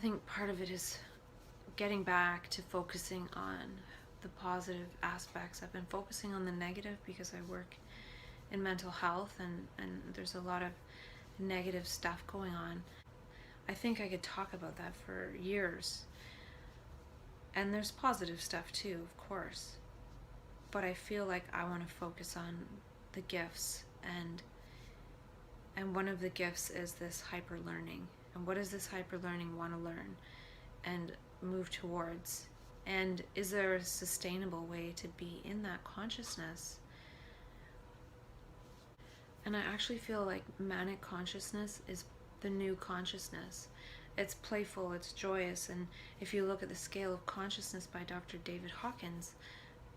think part of it is getting back to focusing on the positive aspects. I've been focusing on the negative because I work in mental health, and there's a lot of negative stuff going on. I think I could talk about that for years. And there's positive stuff too, of course. But I feel like I want to focus on the gifts, and one of the gifts is this hyper learning. And what does this hyper learning want to learn and move towards? And is there a sustainable way to be in that consciousness? And I actually feel like manic consciousness is the new consciousness. It's playful, it's joyous, and if you look at the scale of consciousness by Dr. David Hawkins,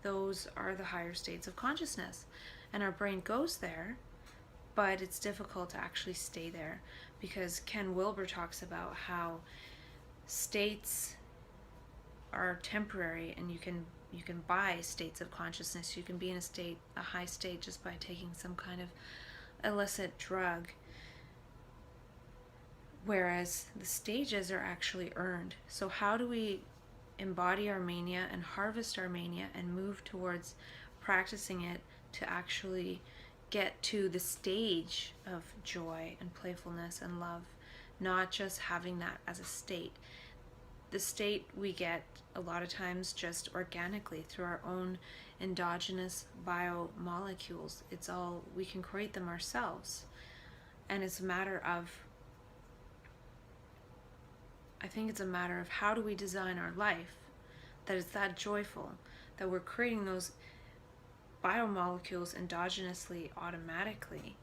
those are the higher states of consciousness. And our brain goes there, but it's difficult to actually stay there, because Ken Wilber talks about how states are temporary, and you can buy states of consciousness. You can be in a high state, just by taking some kind of illicit drug, whereas the stages are actually earned. So how do we embody our mania and harvest our mania and move towards practicing it to actually get to the stage of joy and playfulness and love, not just having that as a state? The state we get a lot of times just organically through our own endogenous biomolecules. It's all, we can create them ourselves. And it's a matter of, I think it's a matter of how do we design our life that is that joyful, that we're creating those biomolecules endogenously, automatically.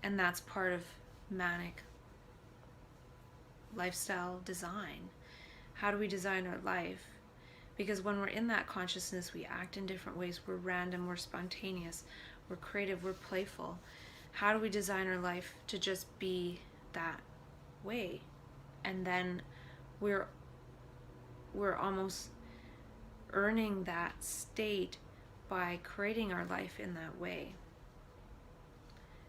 And that's part of manic lifestyle design. How do we design our life? Because when we're in that consciousness, we act in different ways. We're random, we're spontaneous, we're creative, we're playful. How do we design our life to just be that way? And then we're almost earning that state by creating our life in that way.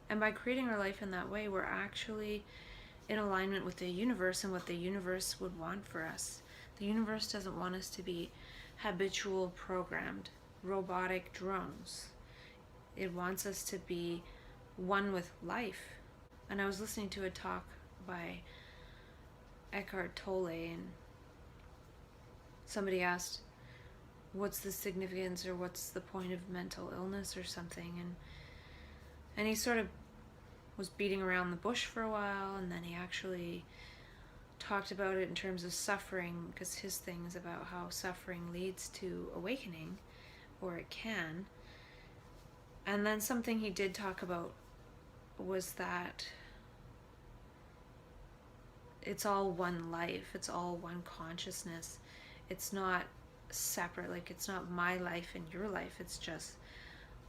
And by creating our life in that way, we're actually in alignment with the universe and what the universe would want for us. The universe doesn't want us to be habitual, programmed, robotic drones. It wants us to be one with life. And I was listening to a talk by Eckhart Tolle, and somebody asked, what's the significance or what's the point of mental illness or something? And he sort of was beating around the bush for a while, and then he actually talked about it in terms of suffering, because his thing is about how suffering leads to awakening, or it can. And then something he did talk about was that it's all one life, it's all one consciousness. It's not separate, like it's not my life and your life, it's just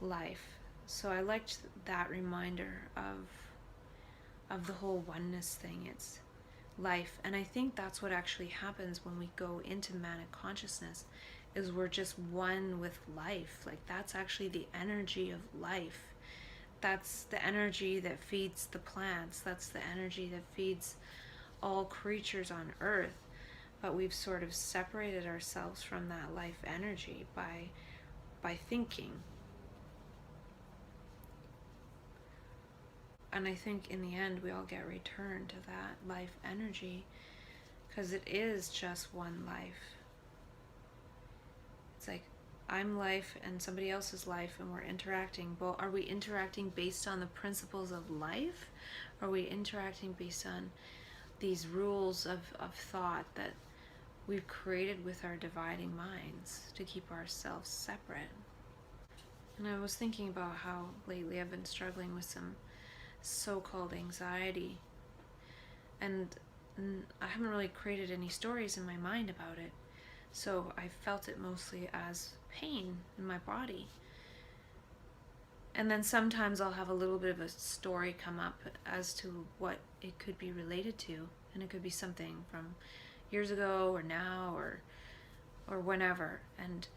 life. So I liked that reminder of the whole oneness thing. It's life. And I think that's what actually happens when we go into manic consciousness, is we're just one with life. Like that's actually the energy of life. That's the energy that feeds the plants. That's the energy that feeds all creatures on earth. But we've sort of separated ourselves from that life energy by thinking. And I think in the end we all get returned to that life energy, because it is just one life. It's like I'm life and somebody else is life, and we're interacting. Well, are we interacting based on the principles of life? Or are we interacting based on these rules of thought that we've created with our dividing minds to keep ourselves separate? And I was thinking about how lately I've been struggling with some so-called anxiety, and I haven't really created any stories in my mind about it, so I felt it mostly as pain in my body. And then sometimes I'll have a little bit of a story come up as to what it could be related to, and it could be something from years ago or now or whenever. And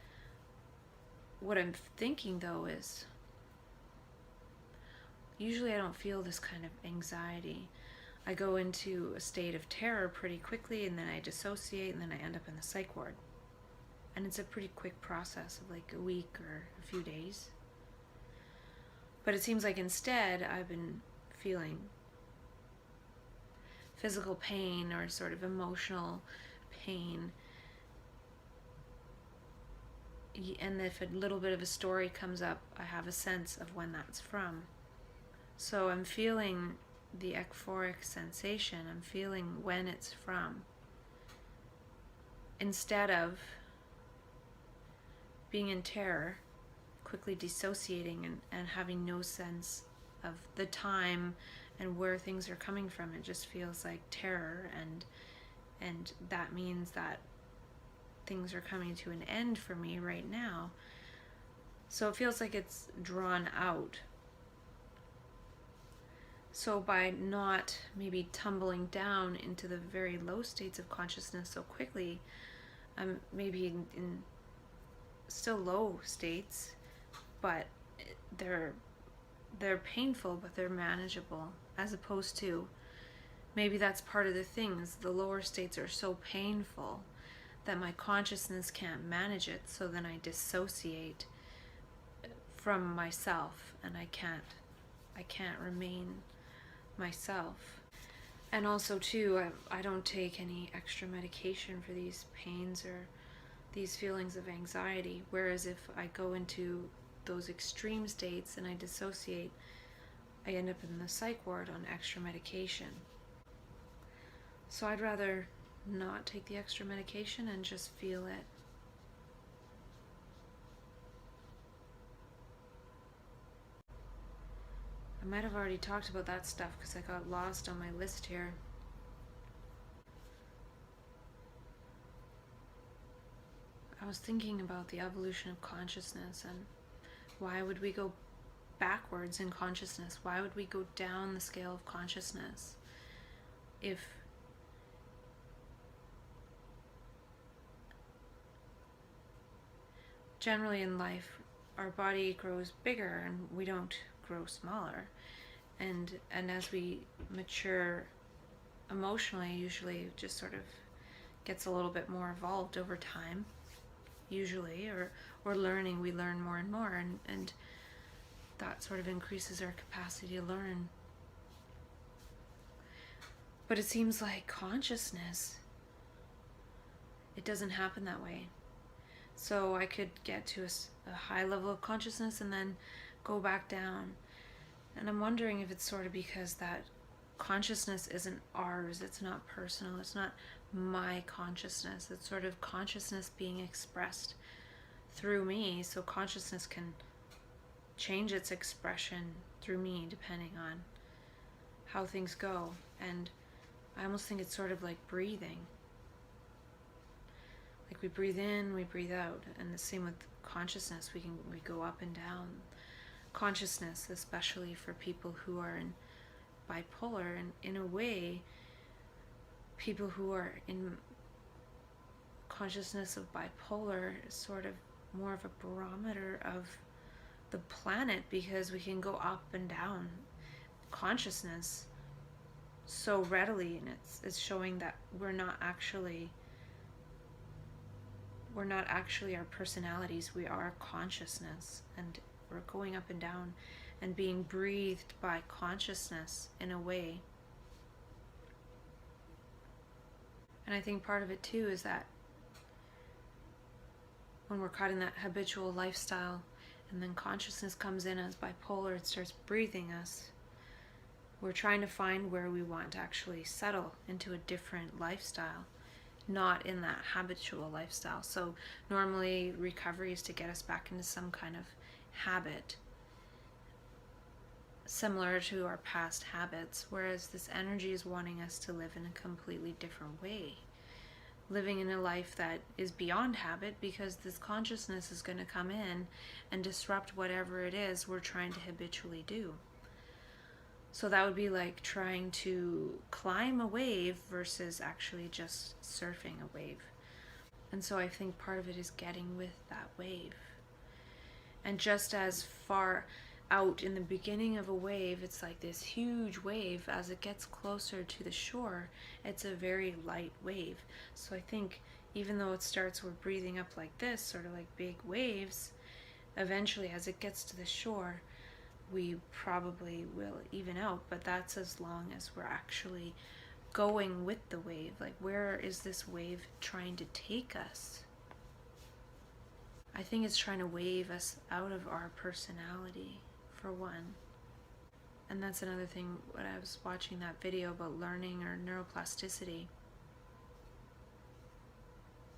what I'm thinking though is, usually I don't feel this kind of anxiety. I go into a state of terror pretty quickly, and then I dissociate, and then I end up in the psych ward. And it's a pretty quick process of like a week or a few days. But it seems like instead I've been feeling physical pain or sort of emotional pain. And if a little bit of a story comes up, I have a sense of when that's from. So I'm feeling the euphoric sensation. I'm feeling when it's from. Instead of being in terror, quickly dissociating and having no sense of the time and where things are coming from. It just feels like terror, and that means that things are coming to an end for me right now. So it feels like it's drawn out. So by not maybe tumbling down into the very low states of consciousness so quickly, I'm maybe in still low states, but they're painful, but they're manageable, as opposed to maybe that's part of the things. The lower states are so painful that my consciousness can't manage it, so then I dissociate from myself, and I can't remain myself. And also too, I don't take any extra medication for these pains or these feelings of anxiety, whereas if I go into those extreme states and I dissociate, I end up in the psych ward on extra medication. So I'd rather not take the extra medication and just feel it. I might have already talked about that stuff because I got lost on my list here. I was thinking about the evolution of consciousness, and why would we go backwards in consciousness? Why would we go down the scale of consciousness if generally in life our body grows bigger and we don't grow smaller, and as we mature emotionally, usually it just sort of gets a little bit more evolved over time, usually, or learning, we learn more and more, and that sort of increases our capacity to learn. But it seems like consciousness, it doesn't happen that way. So I could get to a high level of consciousness and then go back down. And I'm wondering if it's sort of because that consciousness isn't ours, it's not personal, it's not my consciousness, it's sort of consciousness being expressed through me, so consciousness can change its expression through me depending on how things go. And I almost think it's sort of like breathing. Like we breathe in, we breathe out, and the same with consciousness. We go up and down. Consciousness, especially for people who are in bipolar, and in a way, people who are in consciousness of bipolar is sort of more of a barometer of the planet, because we can go up and down consciousness so readily, and it's showing that we're not actually our personalities. We are consciousness, and we're going up and down and being breathed by consciousness in a way. And I think part of it too is that when we're caught in that habitual lifestyle, and then consciousness comes in as bipolar, it starts breathing us. We're trying to find where we want to actually settle into a different lifestyle, not in that habitual lifestyle. So normally recovery is to get us back into some kind of habit similar to our past habits, whereas this energy is wanting us to live in a completely different way, living in a life that is beyond habit, because this consciousness is going to come in and disrupt whatever it is we're trying to habitually do. So that would be like trying to climb a wave versus actually just surfing a wave. And so I think part of it is getting with that wave. And just as far out in the beginning of a wave, it's like this huge wave. As it gets closer to the shore, it's a very light wave. So I think even though it starts, we're breathing up like this, sort of like big waves, eventually as it gets to the shore, we probably will even out, but that's as long as we're actually going with the wave. Like, where is this wave trying to take us? I think it's trying to wave us out of our personality, for one. And that's another thing, when I was watching that video about learning or neuroplasticity,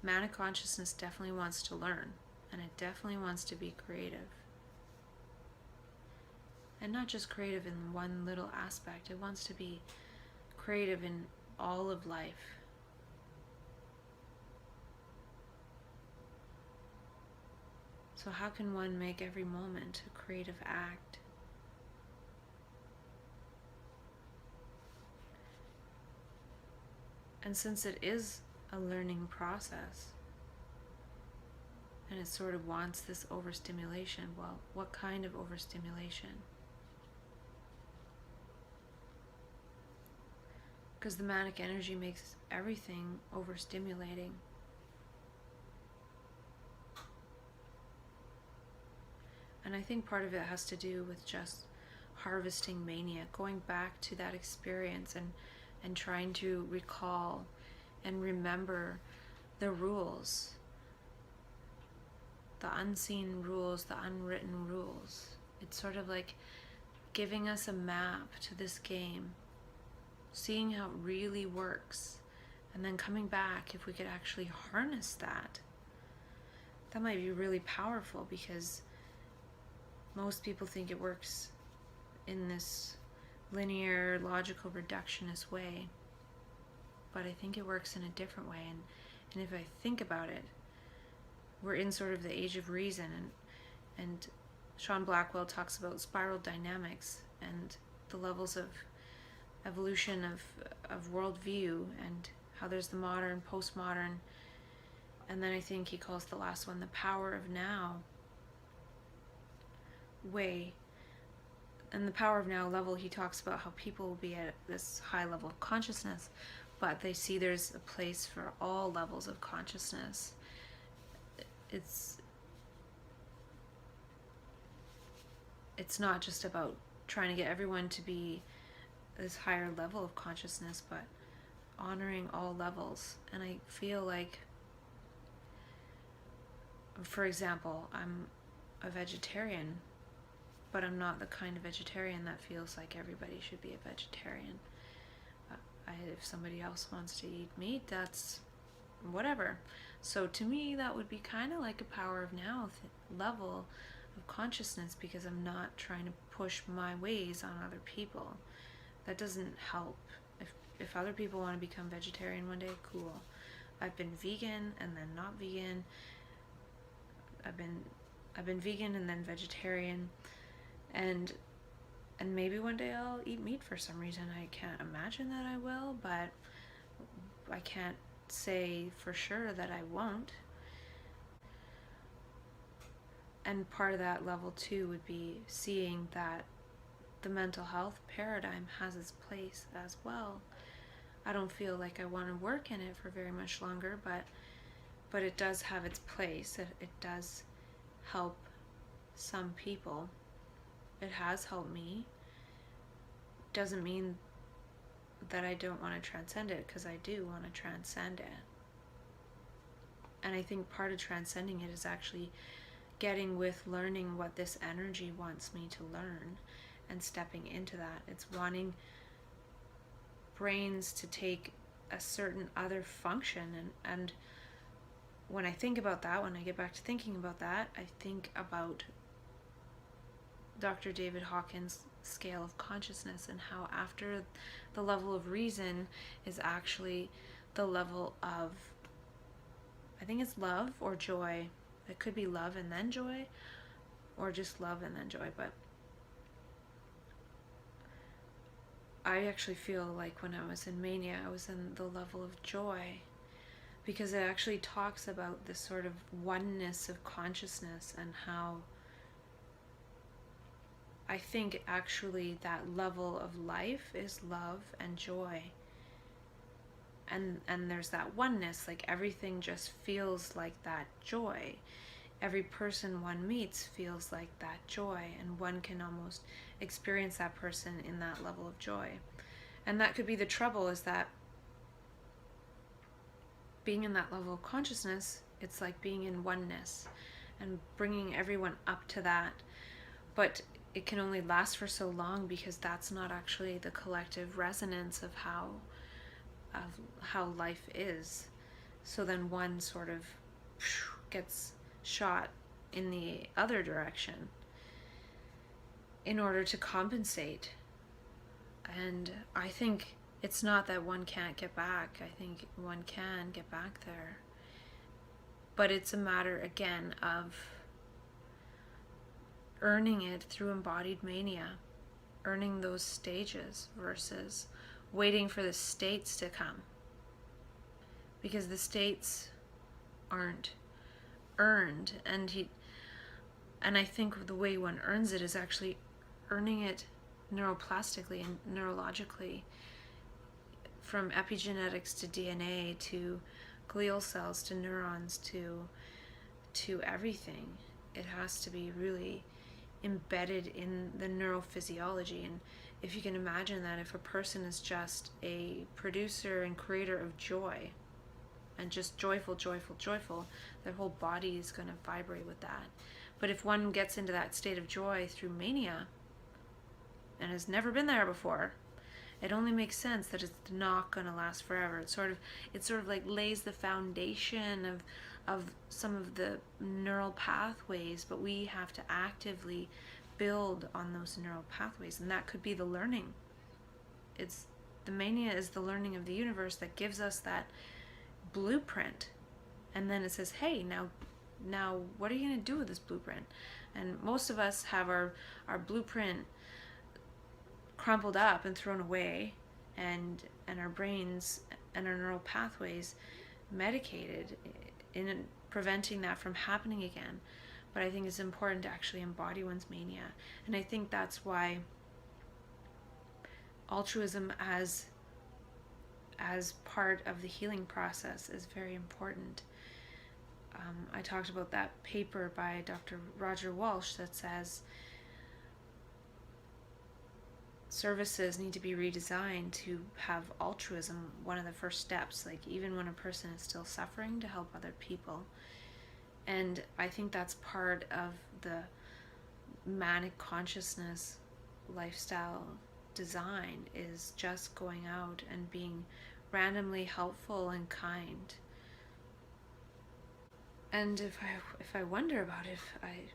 manic consciousness definitely wants to learn, and it definitely wants to be creative. And not just creative in one little aspect, it wants to be creative in all of life. So how can one make every moment a creative act? And since it is a learning process, and it sort of wants this overstimulation, well, what kind of overstimulation? Because the manic energy makes everything overstimulating. And I think part of it has to do with just harvesting mania, going back to that experience and trying to recall and remember the rules, the unseen rules, the unwritten rules. It's sort of like giving us a map to this game, seeing how it really works, and then coming back, if we could actually harness that, that might be really powerful, because most people think it works in this linear, logical, reductionist way. But I think it works in a different way. And if I think about it, we're in sort of the age of reason. And Sean Blackwell talks about spiral dynamics and the levels of evolution of worldview, and how there's the modern, postmodern, and then I think he calls the last one the power of now way. And the power of now level, he talks about how people will be at this high level of consciousness, but they see there's a place for all levels of consciousness. It's not just about trying to get everyone to be this higher level of consciousness, but honoring all levels. And I feel like, for example, I'm a vegetarian, but I'm not the kind of vegetarian that feels like everybody should be a vegetarian. If somebody else wants to eat meat, that's whatever. So to me, that would be kind of like a power of now level of consciousness, because I'm not trying to push my ways on other people. That doesn't help. If other people want to become vegetarian one day, cool. I've been vegan and then not vegan. I've been vegan and then vegetarian, and maybe one day I'll eat meat for some reason. I can't imagine that I will, but I can't say for sure that I won't. And part of that level too would be seeing that the mental health paradigm has its place as well. I don't feel like I want to work in it for very much longer, but it does have its place. It does help some people. It has helped me. Doesn't mean that I don't want to transcend it, because I do want to transcend it. And I think part of transcending it is actually getting with learning what this energy wants me to learn and stepping into that. It's wanting brains to take a certain other function, and when I think about that, when I get back to thinking about that, I think about Dr. David Hawkins' scale of consciousness, and how after the level of reason is actually the level of, I think it's love or joy. It could be love and then joy, or just love and then joy, but I actually feel like when I was in mania, I was in the level of joy, because it actually talks about this sort of oneness of consciousness, and how I think actually that level of life is love and joy. And there's that oneness, like everything just feels like that joy. Every person one meets feels like that joy, and one can almost experience that person in that level of joy. And that could be the trouble, is that being in that level of consciousness, it's like being in oneness and bringing everyone up to that. But it can only last for so long, because that's not actually the collective resonance of how life is. So then one sort of gets shot in the other direction in order to compensate. And I think it's not that one can't get back. I think one can get back there. But it's a matter, again, of earning it through embodied mania, earning those stages versus waiting for the states to come. Because the states aren't earned, and I think the way one earns it is actually earning it neuroplastically and neurologically, from epigenetics to DNA to glial cells to neurons to everything. It has to be really embedded in the neurophysiology. And if you can imagine that, if a person is just a producer and creator of joy, and just joyful, their whole body is going to vibrate with that. But if one gets into that state of joy through mania and has never been there before, it only makes sense that it's not going to last forever. It sort of like lays the foundation of some of the neural pathways, but we have to actively build on those neural pathways, and that could be the learning. The mania is the learning of the universe that gives us that blueprint, and then it says, hey, now what are you going to do with this blueprint? And most of us have our blueprint crumpled up and thrown away, and our brains and our neural pathways medicated in preventing that from happening again. But I think it's important to actually embody one's mania, and I think that's why altruism as part of the healing process is very important. I talked about that paper by Dr. Roger Walsh that says services need to be redesigned to have altruism one of the first steps, like even when a person is still suffering, to help other people. And I think that's part of the manic consciousness lifestyle design, is just going out and being randomly helpful and kind. And if I wonder about it, if I'm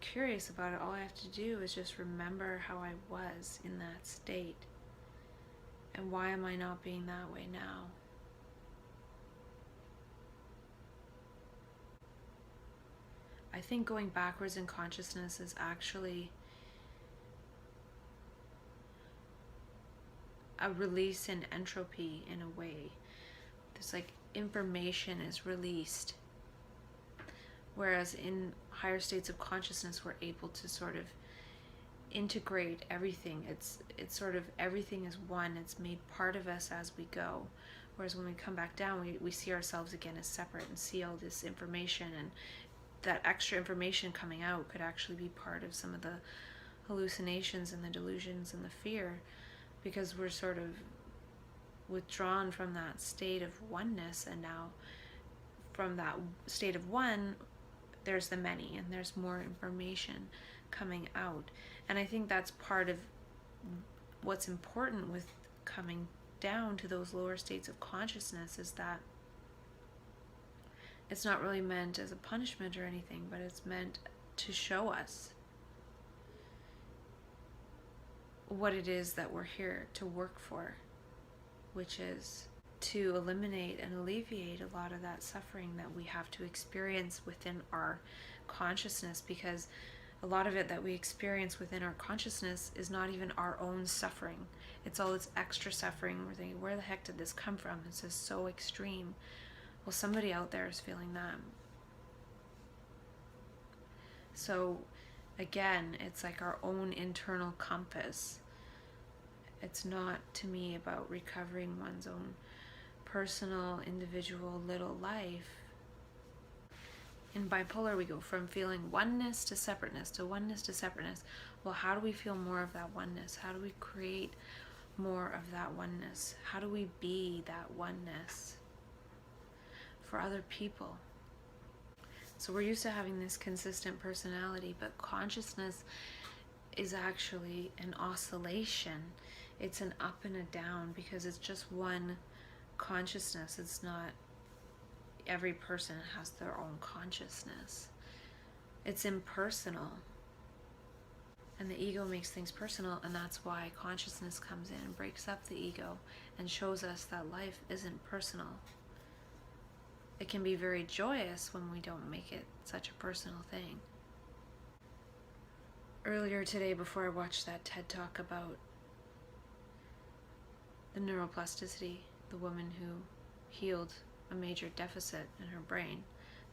curious about it, all I have to do is just remember how I was in that state, and why am I not being that way now? I think going backwards in consciousness is actually a release in entropy, in a way. There's like information is released, whereas in higher states of consciousness we're able to sort of integrate everything. It's sort of everything is one. It's made part of us as we go. Whereas when we come back down, we see ourselves again as separate and see all this information, and that extra information coming out could actually be part of some of the hallucinations and the delusions and the fear, because we're sort of withdrawn from that state of oneness, and now from that state of one there's the many, and there's more information coming out. And I think that's part of what's important with coming down to those lower states of consciousness, is that it's not really meant as a punishment or anything, but it's meant to show us what it is that we're here to work for, which is to eliminate and alleviate a lot of that suffering that we have to experience within our consciousness, because a lot of it that we experience within our consciousness is not even our own suffering. It's all this extra suffering. We're thinking, where the heck did this come from? It's just so extreme. Well, somebody out there is feeling that. So again, it's like our own internal compass. It's not, to me, about recovering one's own personal, individual little life. In bipolar, we go from feeling oneness to separateness, to oneness to separateness. Well, how do we feel more of that oneness? How do we create more of that oneness? How do we be that oneness for other people? So we're used to having this consistent personality, but consciousness is actually an oscillation. It's an up and a down, because it's just one consciousness. It's not every person has their own consciousness. It's impersonal. And the ego makes things personal, and that's why consciousness comes in and breaks up the ego and shows us that life isn't personal. It can be very joyous when we don't make it such a personal thing. Earlier today, before I watched that TED Talk about the neuroplasticity, the woman who healed a major deficit in her brain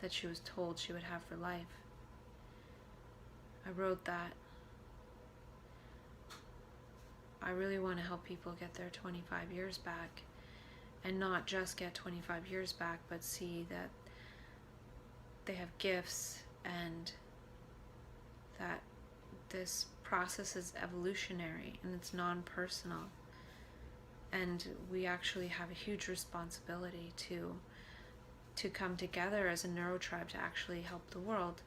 that she was told she would have for life, I wrote that I really want to help people get their 25 years back, and not just get 25 years back, but see that they have gifts, and that this process is evolutionary and it's non-personal, and we actually have a huge responsibility to come together as a neurotribe to actually help the world.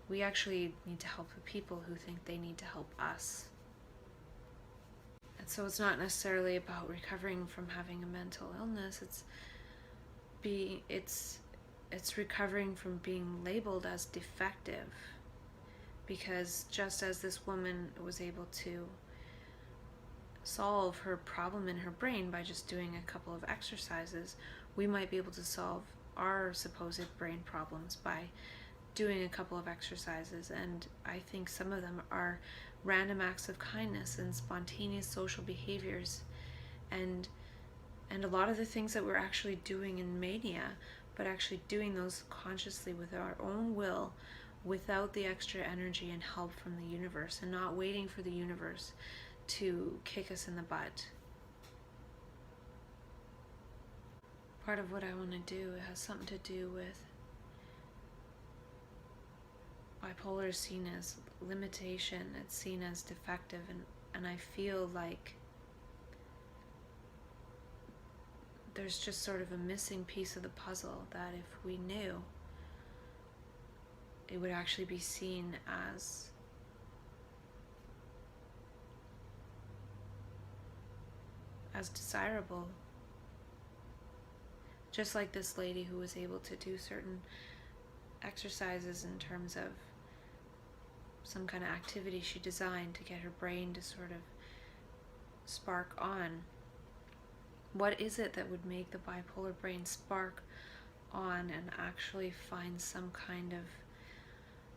We actually need to help the people who think they need to help us. And so it's not necessarily about recovering from having a mental illness. It's recovering from being labeled as defective. Because just as this woman was able to solve her problem in her brain by just doing a couple of exercises, we might be able to solve our supposed brain problems by doing a couple of exercises. And I think some of them are random acts of kindness and spontaneous social behaviors, and a lot of the things that we're actually doing in mania, but actually doing those consciously with our own will, without the extra energy and help from the universe, and not waiting for the universe to kick us in the butt. Part of what I want to do has something to do with bipolar is seen as limitation, it's seen as defective, and I feel like there's just sort of a missing piece of the puzzle that if we knew, it would actually be seen as desirable. Just like this lady who was able to do certain exercises in terms of some kind of activity she designed to get her brain to sort of spark on. What is it that would make the bipolar brain spark on and actually find some kind of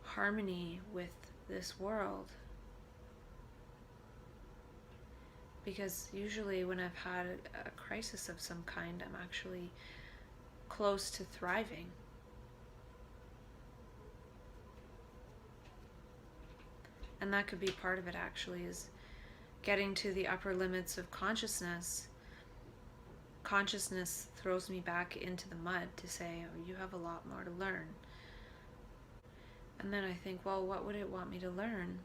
harmony with this world? Because usually when I've had a crisis of some kind, I'm actually close to thriving. And that could be part of it, actually, is getting to the upper limits of consciousness. Consciousness throws me back into the mud to say, oh, you have a lot more to learn. And then I think, well, what would it want me to learn?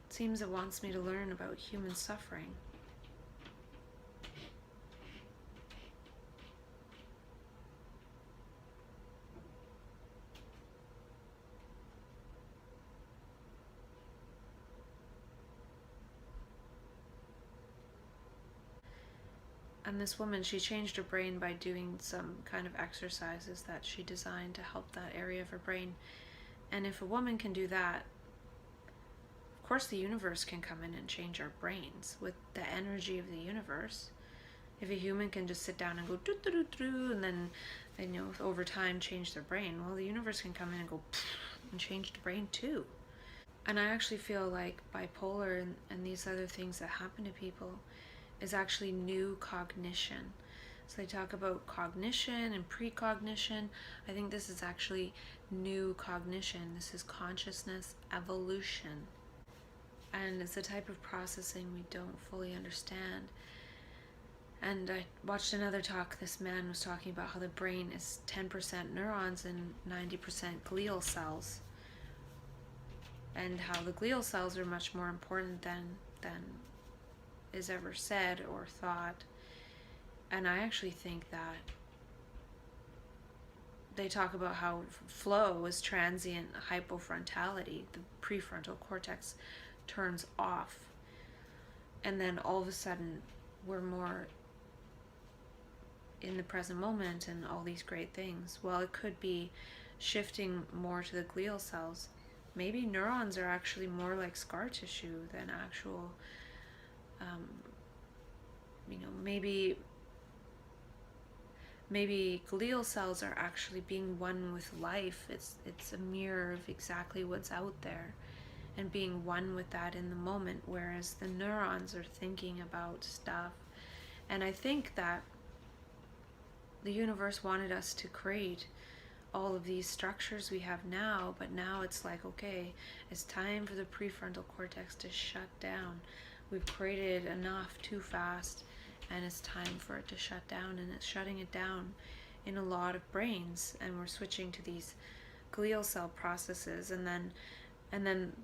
It seems it wants me to learn about human suffering. And this woman, she changed her brain by doing some kind of exercises that she designed to help that area of her brain. And if a woman can do that, of course the universe can come in and change our brains with the energy of the universe. If a human can just sit down and go do and then over time change their brain, well, the universe can come in and go and change the brain too. And I actually feel like bipolar and these other things that happen to people is actually new cognition. So they talk about cognition and precognition. I think this is actually new cognition. This is consciousness evolution. And it's a type of processing we don't fully understand. And I watched another talk. This man was talking about how the brain is 10% neurons and 90% glial cells. And how the glial cells are much more important than is ever said or thought. And I actually think that they talk about how flow is transient hypofrontality. The prefrontal cortex turns off. And then all of a sudden, we're more in the present moment and all these great things. Well, it could be shifting more to the glial cells. Maybe neurons are actually more like scar tissue than actual, maybe glial cells are actually being one with life. It's a mirror of exactly what's out there and being one with that in the moment, whereas the neurons are thinking about stuff. And I think that the universe wanted us to create all of these structures we have now, but now it's like, okay, it's time for the prefrontal cortex to shut down. We've created enough too fast, and it's time for it to shut down, and it's shutting it down in a lot of brains, and we're switching to these glial cell processes, and then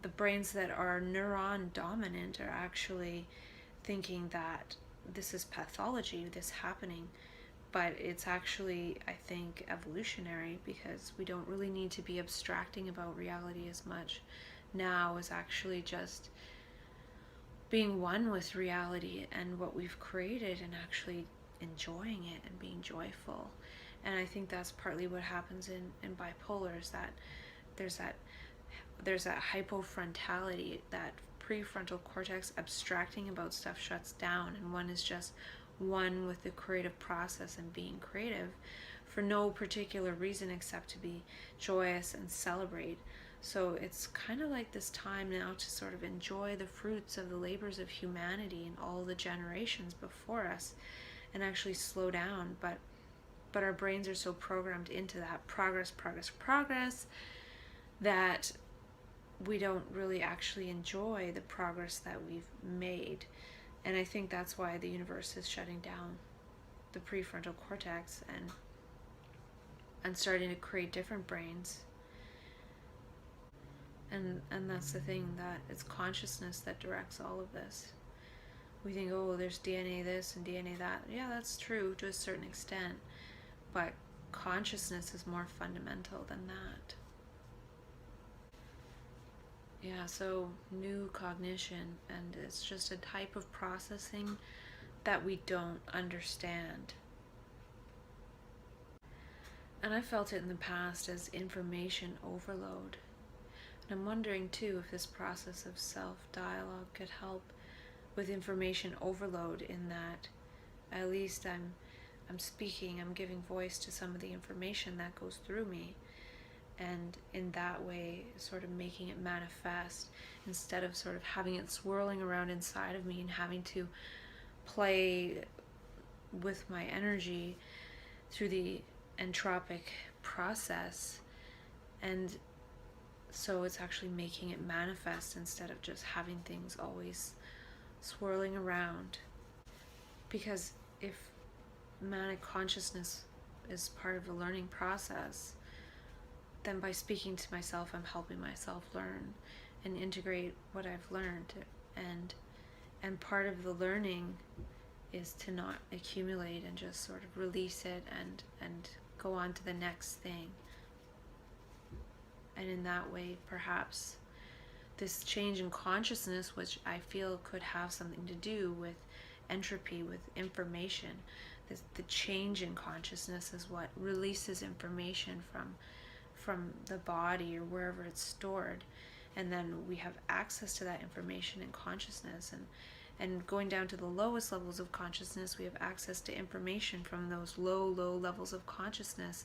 the brains that are neuron dominant are actually thinking that this is pathology, this happening. But it's actually, I think, evolutionary, because we don't really need to be abstracting about reality as much. Now is actually just being one with reality and what we've created, and actually enjoying it and being joyful. And I think that's partly what happens in bipolar, is that there's that hypofrontality, that prefrontal cortex abstracting about stuff shuts down, and one is just one with the creative process and being creative for no particular reason except to be joyous and celebrate. So it's kind of like this time now to sort of enjoy the fruits of the labors of humanity and all the generations before us, and actually slow down. But our brains are so programmed into that progress that we don't really actually enjoy the progress that we've made. And I think that's why the universe is shutting down the prefrontal cortex and starting to create different brains. And that's the thing, that it's consciousness that directs all of this. We think, oh, there's DNA this and DNA that. Yeah, that's true to a certain extent, but consciousness is more fundamental than that. Yeah, so new cognition, and it's just a type of processing that we don't understand. And I felt it in the past as information overload. And I'm wondering too if this process of self-dialogue could help with information overload, in that at least I'm speaking, I'm giving voice to some of the information that goes through me. And in that way, sort of making it manifest, instead of sort of having it swirling around inside of me and having to play with my energy through the entropic process. And so it's actually making it manifest instead of just having things always swirling around. Because if manic consciousness is part of the learning process, then by speaking to myself, I'm helping myself learn and integrate what I've learned. And part of the learning is to not accumulate and just sort of release it and go on to the next thing. And in that way, perhaps this change in consciousness, which I feel could have something to do with entropy, with information, the change in consciousness is what releases information from the body or wherever it's stored, and then we have access to that information in consciousness, and going down to the lowest levels of consciousness, we have access to information from those low levels of consciousness,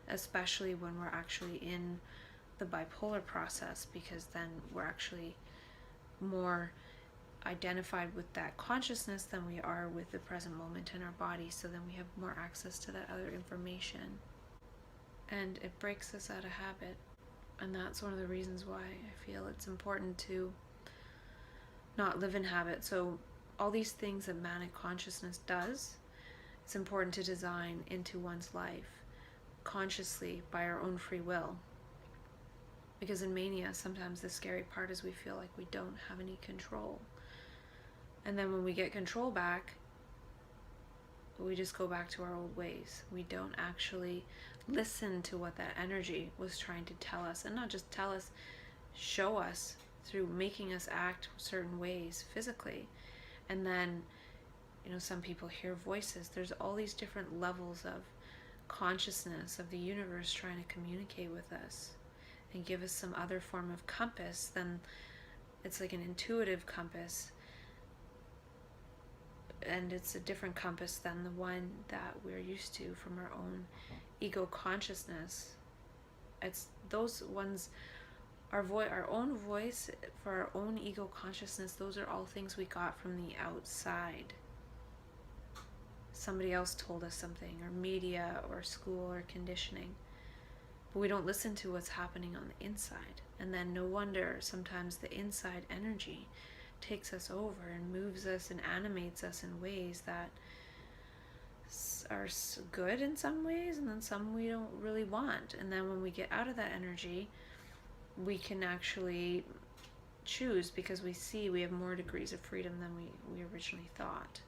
especially when we're actually in the bipolar process, because then we're actually more identified with that consciousness than we are with the present moment in our body. So then we have more access to that other information. And it breaks us out of habit. And that's one of the reasons why I feel it's important to not live in habit. So all these things that manic consciousness does, it's important to design into one's life consciously by our own free will. Because in mania, sometimes the scary part is we feel like we don't have any control. And then when we get control back, we just go back to our old ways. We don't actually listen to what that energy was trying to tell us. And not just tell us, show us through making us act certain ways physically. And then, some people hear voices. There's all these different levels of consciousness of the universe trying to communicate with us and give us some other form of compass. Then it's like an intuitive compass, and it's a different compass than the one that we're used to from our own ego consciousness. It's those ones, our own voice for our own ego consciousness. Those are all things we got from the outside. Somebody else told us something, or media, or school, or conditioning. But we don't listen to what's happening on the inside. And then no wonder sometimes the inside energy takes us over and moves us and animates us in ways that are good in some ways, and then some we don't really want. And then when we get out of that energy, we can actually choose, because we see we have more degrees of freedom than we originally thought.